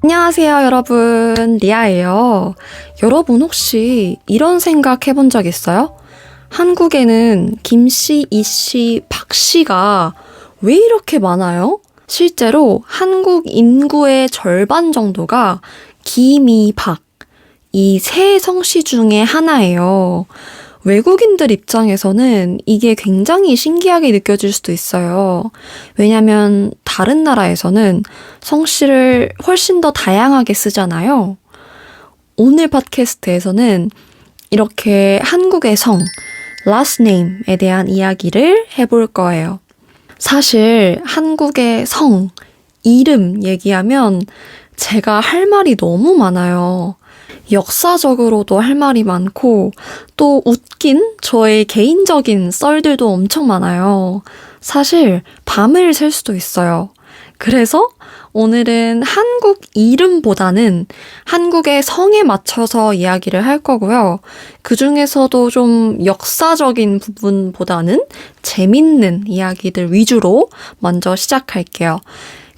안녕하세요, 여러분. 리아예요. 여러분 혹시 이런 생각 해본 적 있어요? 한국에는 김씨, 이씨, 박씨가 왜 이렇게 많아요? 실제로 한국 인구의 절반 정도가 김이, 박, 이 세 성씨 중에 하나예요. 외국인들 입장에서는 이게 굉장히 신기하게 느껴질 수도 있어요. 왜냐면 다른 나라에서는 성씨를 훨씬 더 다양하게 쓰잖아요. 오늘 팟캐스트에서는 이렇게 한국의 성, last name에 대한 이야기를 해볼 거예요. 사실 한국의 성, 이름 얘기하면 제가 할 말이 너무 많아요. 역사적으로도 할 말이 많고 또 웃긴 저의 개인적인 썰들도 엄청 많아요. 사실 밤을 샐 수도 있어요. 그래서 오늘은 한국 이름보다는 한국의 성에 맞춰서 이야기를 할 거고요. 그중에서도 좀 역사적인 부분보다는 재밌는 이야기들 위주로 먼저 시작할게요.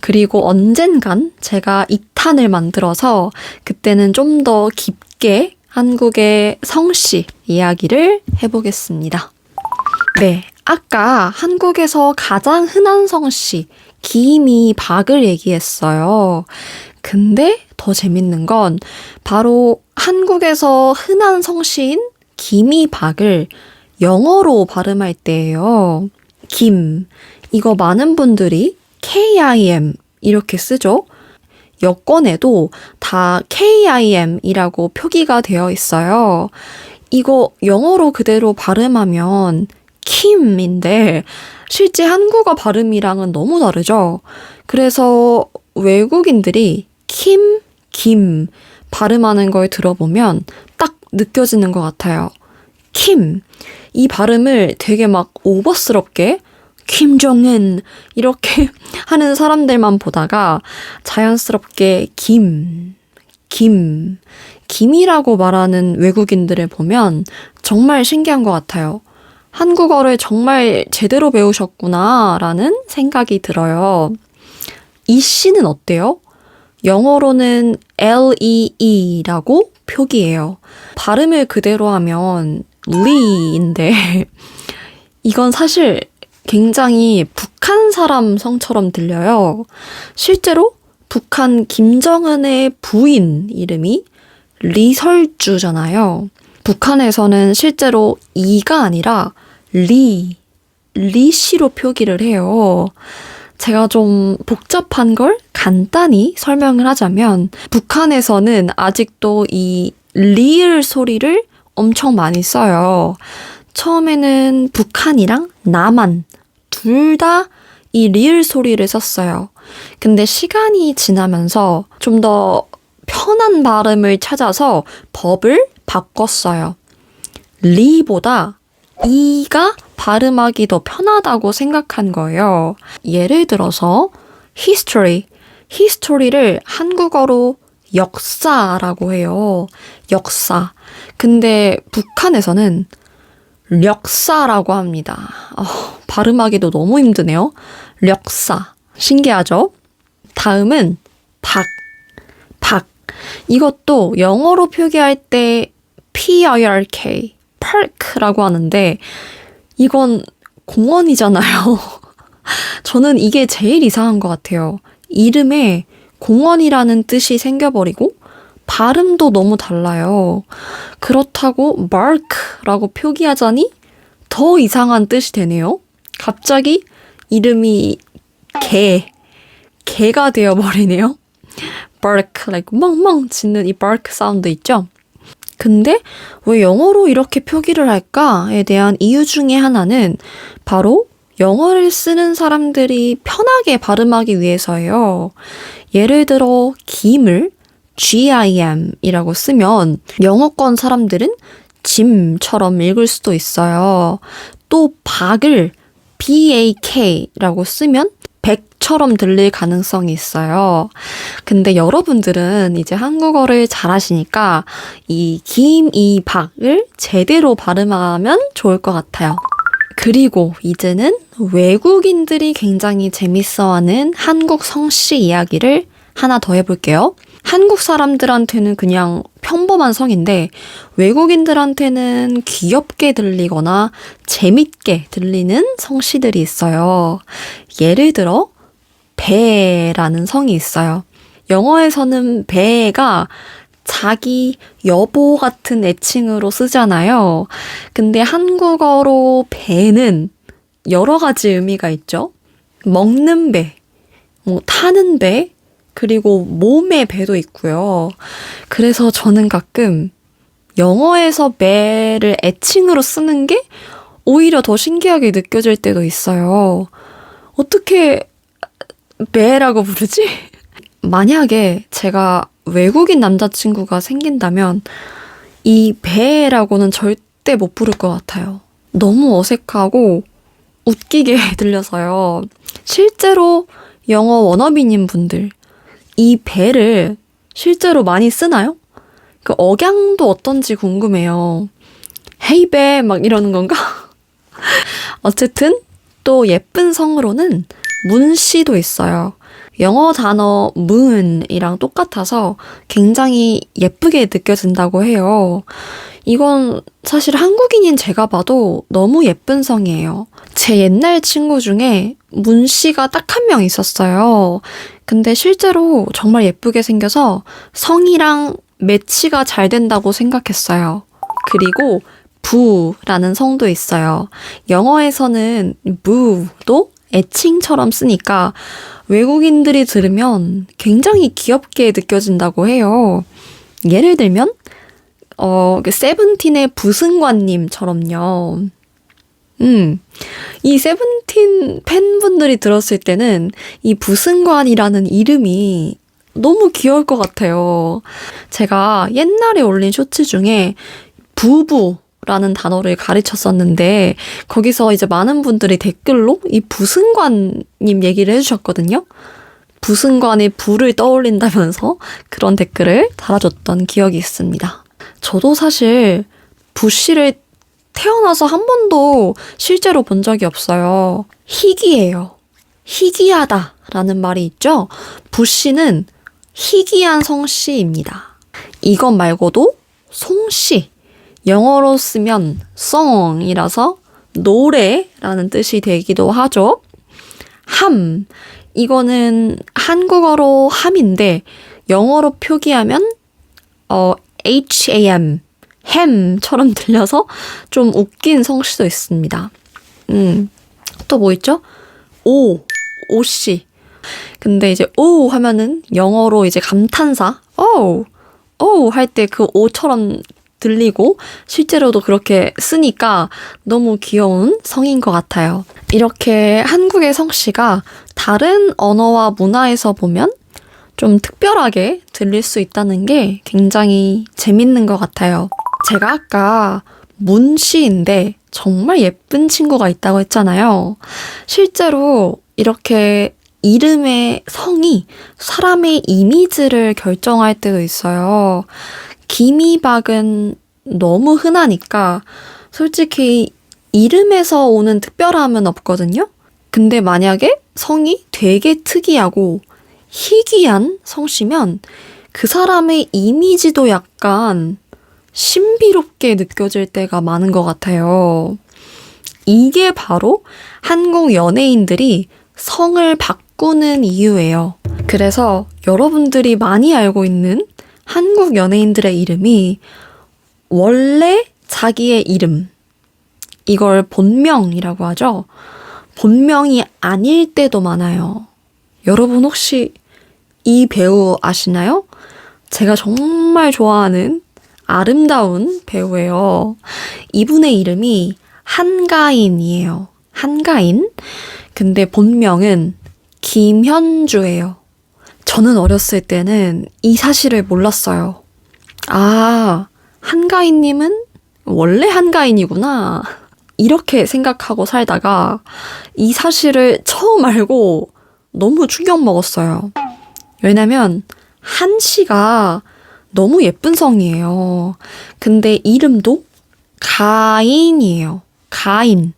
그리고 언젠간 제가 2탄을 만들어서 그때는 좀 더 깊게 한국의 성씨 이야기를 해보겠습니다. 네, 아까 한국에서 가장 흔한 성씨 김이 박을 얘기했어요. 근데 더 재밌는 건 바로 한국에서 흔한 성씨인 김이 박을 영어로 발음할 때예요. 김, 이거 많은 분들이 KIM 이렇게 쓰죠. 여권에도 다 KIM이라고 표기가 되어 있어요. 이거 영어로 그대로 발음하면 킴인데 실제 한국어 발음이랑은 너무 다르죠. 그래서 외국인들이 김 발음하는 걸 들어보면 딱 느껴지는 것 같아요. 킴. 이 발음을 되게 막 오버스럽게 김정은 이렇게 하는 사람들만 보다가 자연스럽게 김이라고 말하는 외국인들을 보면 정말 신기한 것 같아요. 한국어를 정말 제대로 배우셨구나라는 생각이 들어요. 이 씨는 어때요? 영어로는 Lee라고 표기해요. 발음을 그대로 하면 Lee인데 이건 사실 굉장히 북한 사람 성처럼 들려요. 실제로 북한 김정은의 부인 이름이 리설주잖아요. 북한에서는 실제로 이가 아니라 리씨로 표기를 해요. 제가 좀 복잡한 걸 간단히 설명을 하자면 북한에서는 아직도 이 리을 소리를 엄청 많이 써요. 처음에는 북한이랑 남한 둘 다 이 리을 소리를 썼어요. 근데 시간이 지나면서 좀 더 편한 발음을 찾아서 법을 바꿨어요. 리보다 이가 발음하기 더 편하다고 생각한 거예요. 예를 들어서 history를 한국어로 역사라고 해요. 역사. 근데 북한에서는 력사라고 합니다. 발음하기도 너무 힘드네요. 력사. 신기하죠? 다음은 박. 이것도 영어로 표기할 때 PIRK, park라고 하는데 이건 공원이잖아요. 저는 이게 제일 이상한 것 같아요. 이름에 공원이라는 뜻이 생겨버리고 발음도 너무 달라요. 그렇다고 mark라고 표기하자니 더 이상한 뜻이 되네요. 갑자기 이름이 개가 되어버리네요. bark, like 멍멍 짖는 이 bark 사운드 있죠? 근데 왜 영어로 이렇게 표기를 할까에 대한 이유 중에 하나는 바로 영어를 쓰는 사람들이 편하게 발음하기 위해서예요. 예를 들어 김을 GIM이라고 쓰면 영어권 사람들은 짐처럼 읽을 수도 있어요. 또 박을 BAK라고 쓰면 백처럼 들릴 가능성이 있어요. 근데 여러분들은 이제 한국어를 잘하시니까 이 김, 이 박을 제대로 발음하면 좋을 것 같아요. 그리고 이제는 외국인들이 굉장히 재밌어하는 한국 성씨 이야기를 하나 더 해볼게요. 한국 사람들한테는 그냥 평범한 성인데 외국인들한테는 귀엽게 들리거나 재밌게 들리는 성씨들이 있어요. 예를 들어 베라는 성이 있어요. 영어에서는 베가 자기 여보 같은 애칭으로 쓰잖아요. 근데 한국어로 배는 여러 가지 의미가 있죠. 먹는 배, 타는 배, 그리고 몸의 배도 있고요. 그래서 저는 가끔 영어에서 배를 애칭으로 쓰는 게 오히려 더 신기하게 느껴질 때도 있어요. 어떻게 배라고 부르지? 만약에 제가 외국인 남자친구가 생긴다면 이 배라고는 절대 못 부를 것 같아요. 너무 어색하고 웃기게 들려서요. 실제로 영어 워너비님 분들, 이 배를 실제로 많이 쓰나요? 그 억양도 어떤지 궁금해요. 헤이 배 막 이러는 건가? 어쨌든 또 예쁜 성으로는 문씨도 있어요. 영어 단어 moon이랑 똑같아서 굉장히 예쁘게 느껴진다고 해요. 이건 사실 한국인인 제가 봐도 너무 예쁜 성이에요. 제 옛날 친구 중에 문 씨가 딱 한 명 있었어요. 근데 실제로 정말 예쁘게 생겨서 성이랑 매치가 잘 된다고 생각했어요. 그리고 부라는 성도 있어요. 영어에서는 부도 애칭처럼 쓰니까 외국인들이 들으면 굉장히 귀엽게 느껴진다고 해요. 예를 들면 세븐틴의 부승관님처럼요. 이 세븐틴 팬분들이 들었을 때는 이 부승관이라는 이름이 너무 귀여울 것 같아요. 제가 옛날에 올린 쇼츠 중에 부부라는 단어를 가르쳤었는데 거기서 이제 많은 분들이 댓글로 이 부승관님 얘기를 해주셨거든요. 부승관의 부를 떠올린다면서 그런 댓글을 달아줬던 기억이 있습니다. 저도 사실 부씨를 태어나서 한 번도 실제로 본 적이 없어요. 희귀해요. 희귀하다라는 말이 있죠. 부씨는 희귀한 성씨입니다. 이것 말고도 송씨, 영어로 쓰면 song이라서 노래라는 뜻이 되기도 하죠. 함, 이거는 한국어로 함인데 영어로 표기하면 ham, 햄처럼 들려서 좀 웃긴 성씨도 있습니다. 또 뭐 있죠? 오씨. 근데 이제 오 하면은 영어로 이제 감탄사, 오 할 때 그 오처럼 들리고 실제로도 그렇게 쓰니까 너무 귀여운 성인 것 같아요. 이렇게 한국의 성씨가 다른 언어와 문화에서 보면 좀 특별하게 들릴 수 있다는 게 굉장히 재밌는 것 같아요. 제가 아까 문씨인데 정말 예쁜 친구가 있다고 했잖아요. 실제로 이렇게 이름의 성이 사람의 이미지를 결정할 때도 있어요. 김이박은 너무 흔하니까 솔직히 이름에서 오는 특별함은 없거든요. 근데 만약에 성이 되게 특이하고 희귀한 성씨면 그 사람의 이미지도 약간 신비롭게 느껴질 때가 많은 것 같아요. 이게 바로 한국 연예인들이 성을 바꾸는 이유예요. 그래서 여러분들이 많이 알고 있는 한국 연예인들의 이름이 원래 자기의 이름, 이걸 본명이라고 하죠. 본명이 아닐 때도 많아요. 여러분 혹시 이 배우 아시나요? 제가 정말 좋아하는 아름다운 배우예요. 이분의 이름이 한가인이에요. 한가인. 근데 본명은 김현주예요. 저는 어렸을 때는 이 사실을 몰랐어요. 아, 한가인님은 원래 한가인이구나. 이렇게 생각하고 살다가 이 사실을 처음 알고 너무 충격 먹었어요. 왜냐면 한씨가 너무 예쁜 성이에요. 근데 이름도 가인이에요. 가인.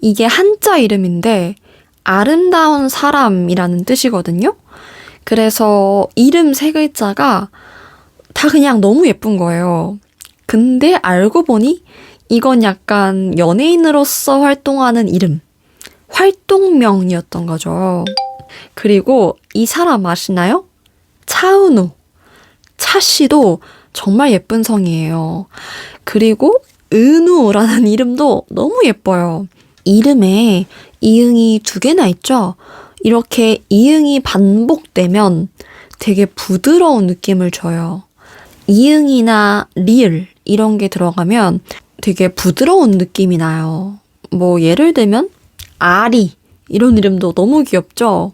이게 한자 이름인데 아름다운 사람이라는 뜻이거든요. 그래서 이름 세 글자가 다 그냥 너무 예쁜 거예요. 근데 알고 보니 이건 약간 연예인으로서 활동하는 이름, 활동명이었던 거죠. 그리고 이 사람 아시나요? 차은우. 차 씨도 정말 예쁜 성이에요. 그리고 은우라는 이름도 너무 예뻐요. 이름에 이응이 2개나 있죠? 이렇게 이응이 반복되면 되게 부드러운 느낌을 줘요. 이응이나 리을 이런 게 들어가면 되게 부드러운 느낌이 나요. 뭐 예를 들면 아리 이런 이름도 너무 귀엽죠?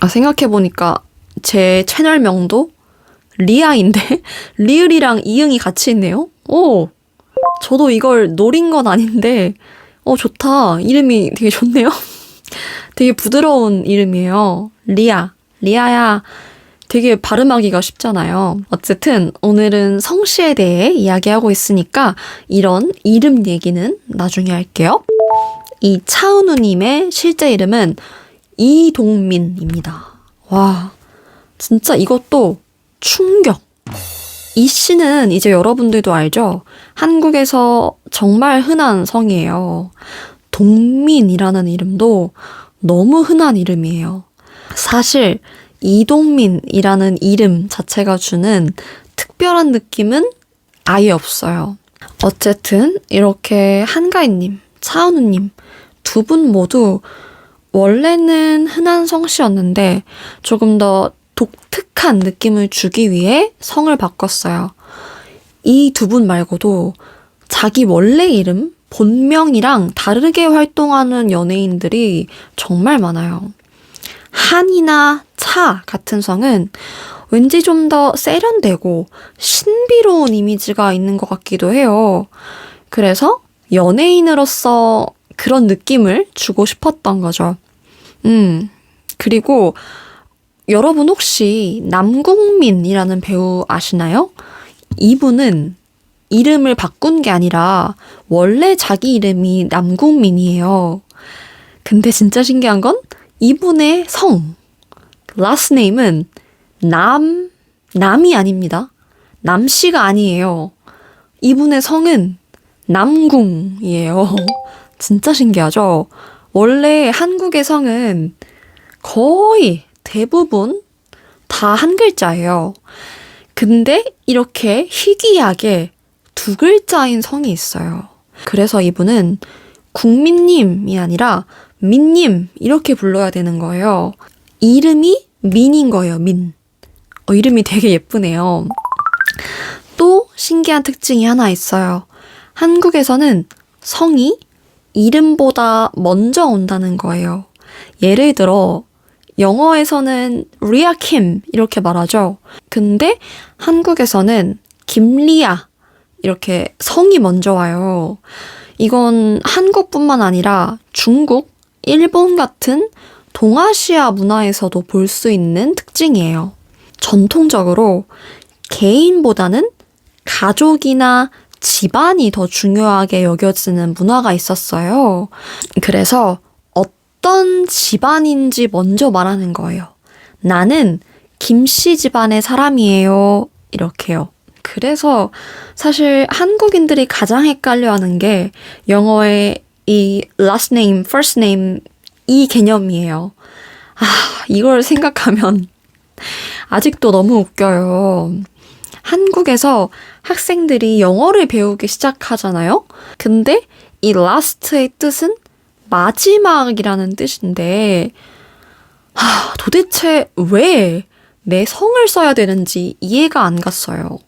생각해보니까 제 채널명도 리아인데 리을이랑 이응이 같이 있네요? 오! 저도 이걸 노린 건 아닌데 좋다. 이름이 되게 좋네요. 되게 부드러운 이름이에요. 리아야. 되게 발음하기가 쉽잖아요. 어쨌든 오늘은 성씨에 대해 이야기하고 있으니까 이런 이름 얘기는 나중에 할게요. 이 차은우님의 실제 이름은 이동민입니다. 와, 진짜 이것도 충격. 이 씨는 이제 여러분들도 알죠? 한국에서 정말 흔한 성이에요. 동민이라는 이름도 너무 흔한 이름이에요. 사실 이동민이라는 이름 자체가 주는 특별한 느낌은 아예 없어요. 어쨌든 이렇게 한가인님, 차은우님 두 분 모두 원래는 흔한 성씨였는데 조금 더 독특한 느낌을 주기 위해 성을 바꿨어요. 이 두 분 말고도 자기 원래 이름, 본명이랑 다르게 활동하는 연예인들이 정말 많아요. 한이나 차 같은 성은 왠지 좀 더 세련되고 신비로운 이미지가 있는 것 같기도 해요. 그래서 연예인으로서 그런 느낌을 주고 싶었던 거죠. 그리고 여러분 혹시 남궁민이라는 배우 아시나요? 이분은 이름을 바꾼 게 아니라 원래 자기 이름이 남궁민이에요. 근데 진짜 신기한 건 이분의 성, last name은 남이 아닙니다. 남씨가 아니에요. 이분의 성은 남궁이에요. 진짜 신기하죠? 원래 한국의 성은 거의 대부분 다 한 글자예요. 근데 이렇게 희귀하게 2글자인 성이 있어요. 그래서 이분은 국민님이 아니라 민님 이렇게 불러야 되는 거예요. 이름이 민인 거예요. 민. 이름이 되게 예쁘네요. 또 신기한 특징이 하나 있어요. 한국에서는 성이 이름보다 먼저 온다는 거예요. 예를 들어 영어에서는 리아 킴 이렇게 말하죠. 근데 한국에서는 김리아 이렇게 성이 먼저 와요. 이건 한국뿐만 아니라 중국, 일본 같은 동아시아 문화에서도 볼 수 있는 특징이에요. 전통적으로 개인보다는 가족이나 집안이 더 중요하게 여겨지는 문화가 있었어요. 그래서 어떤 집안인지 먼저 말하는 거예요. 나는 김씨 집안의 사람이에요. 이렇게요. 그래서 사실 한국인들이 가장 헷갈려하는 게 영어의 이 last name, first name 이 개념이에요. 이걸 생각하면 아직도 너무 웃겨요. 한국에서 학생들이 영어를 배우기 시작하잖아요. 근데 이 last의 뜻은 마지막이라는 뜻인데 도대체 왜 내 성을 써야 되는지 이해가 안 갔어요.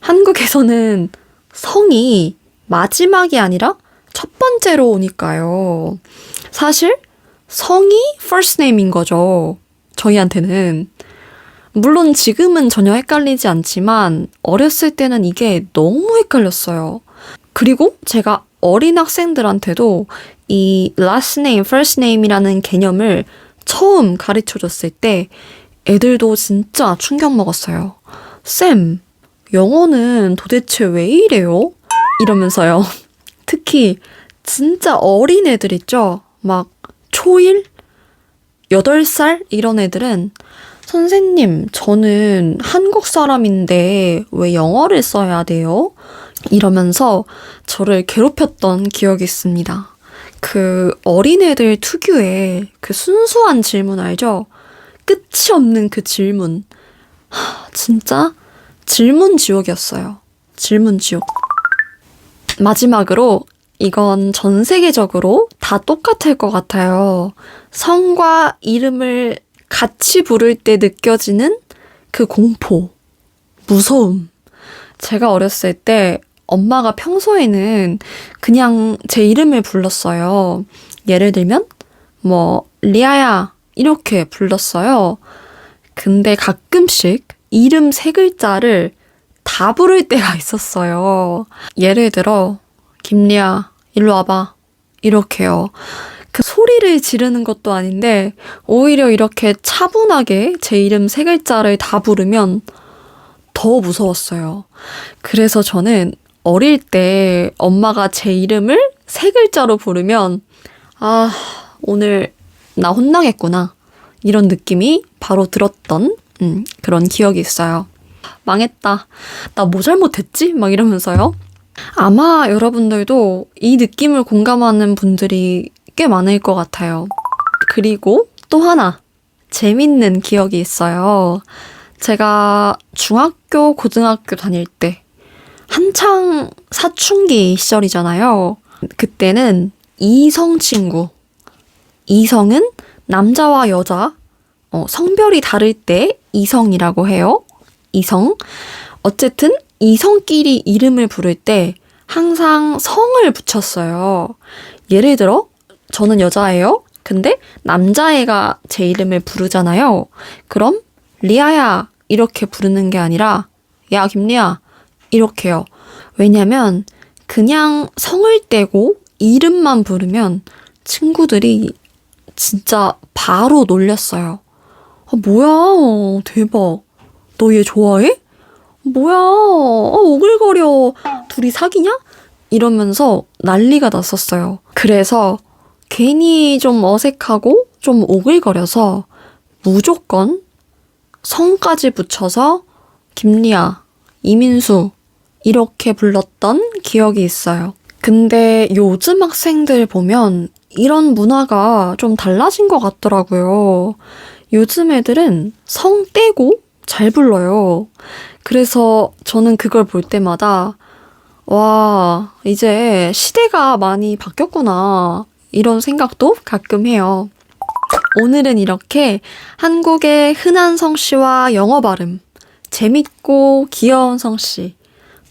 한국에서는 성이 마지막이 아니라 첫 번째로 오니까요. 사실 성이 first name인 거죠. 저희한테는. 물론 지금은 전혀 헷갈리지 않지만 어렸을 때는 이게 너무 헷갈렸어요. 그리고 제가 어린 학생들한테도 이 last name, first name이라는 개념을 처음 가르쳐줬을 때 애들도 진짜 충격 먹었어요. 쌤, 영어는 도대체 왜 이래요? 이러면서요. 특히 진짜 어린 애들 있죠? 막 초1? 8살? 이런 애들은 선생님, 저는 한국 사람인데 왜 영어를 써야 돼요? 이러면서 저를 괴롭혔던 기억이 있습니다. 그 어린애들 특유의 그 순수한 질문 알죠? 끝이 없는 그 질문. 진짜 질문 지옥이었어요. 질문 지옥. 마지막으로 이건 전 세계적으로 다 똑같을 것 같아요. 성과 이름을 같이 부를 때 느껴지는 그 공포, 무서움. 제가 어렸을 때 엄마가 평소에는 그냥 제 이름을 불렀어요. 예를 들면 리아야 이렇게 불렀어요. 근데 가끔씩 이름 3글자를 다 부를 때가 있었어요. 예를 들어 김리아 일로 와봐 이렇게요. 그 소리를 지르는 것도 아닌데 오히려 이렇게 차분하게 제 이름 3글자를 다 부르면 더 무서웠어요. 그래서 저는 어릴 때 엄마가 제 이름을 3글자로 부르면 오늘 나 혼나겠구나 이런 느낌이 바로 들었던 그런 기억이 있어요. 망했다. 나 뭐 잘못했지? 막 이러면서요. 아마 여러분들도 이 느낌을 공감하는 분들이 꽤 많을 것 같아요. 그리고 또 하나 재밌는 기억이 있어요. 제가 중학교, 고등학교 다닐 때 한창 사춘기 시절이잖아요. 그때는 이성 친구. 이성은 남자와 여자, 성별이 다를 때 이성이라고 해요. 이성. 어쨌든 이성끼리 이름을 부를 때 항상 성을 붙였어요. 예를 들어 저는 여자예요. 근데 남자애가 제 이름을 부르잖아요. 그럼 리아야 이렇게 부르는 게 아니라 야 김리아 이렇게요. 왜냐면 그냥 성을 떼고 이름만 부르면 친구들이 진짜 바로 놀렸어요. 뭐야 대박. 너 얘 좋아해? 뭐야 오글거려. 둘이 사귀냐? 이러면서 난리가 났었어요. 그래서 괜히 좀 어색하고 좀 오글거려서 무조건 성까지 붙여서 김리아, 이민수 이렇게 불렀던 기억이 있어요. 근데 요즘 학생들 보면 이런 문화가 좀 달라진 것 같더라고요. 요즘 애들은 성 떼고 잘 불러요. 그래서 저는 그걸 볼 때마다 와, 이제 시대가 많이 바뀌었구나. 이런 생각도 가끔 해요. 오늘은 이렇게 한국의 흔한 성씨와 영어 발음, 재밌고 귀여운 성씨,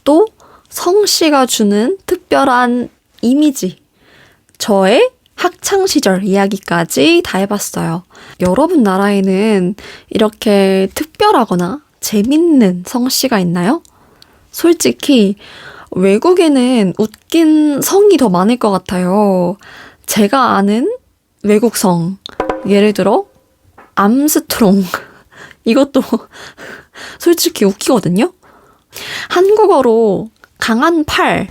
또 성씨가 주는 특별한 이미지, 저의 학창시절 이야기까지 다 해봤어요. 여러분 나라에는 이렇게 특별하거나 재밌는 성씨가 있나요? 솔직히 외국에는 웃긴 성이 더 많을 것 같아요. 제가 아는 외국 성, 예를 들어 암스트롱. 이것도 솔직히 웃기거든요. 한국어로 강한 팔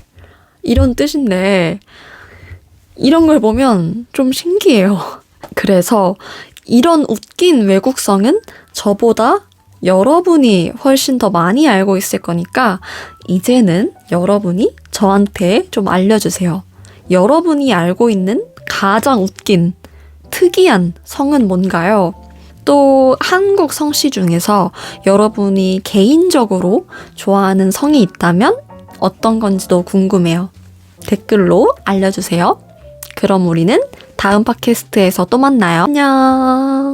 이런 뜻인데 이런 걸 보면 좀 신기해요. 그래서 이런 웃긴 외국성은 저보다 여러분이 훨씬 더 많이 알고 있을 거니까 이제는 여러분이 저한테 좀 알려주세요. 여러분이 알고 있는 가장 웃긴 특이한 성은 뭔가요? 또 한국 성씨 중에서 여러분이 개인적으로 좋아하는 성이 있다면 어떤 건지도 궁금해요. 댓글로 알려주세요. 그럼 우리는 다음 팟캐스트에서 또 만나요. 안녕.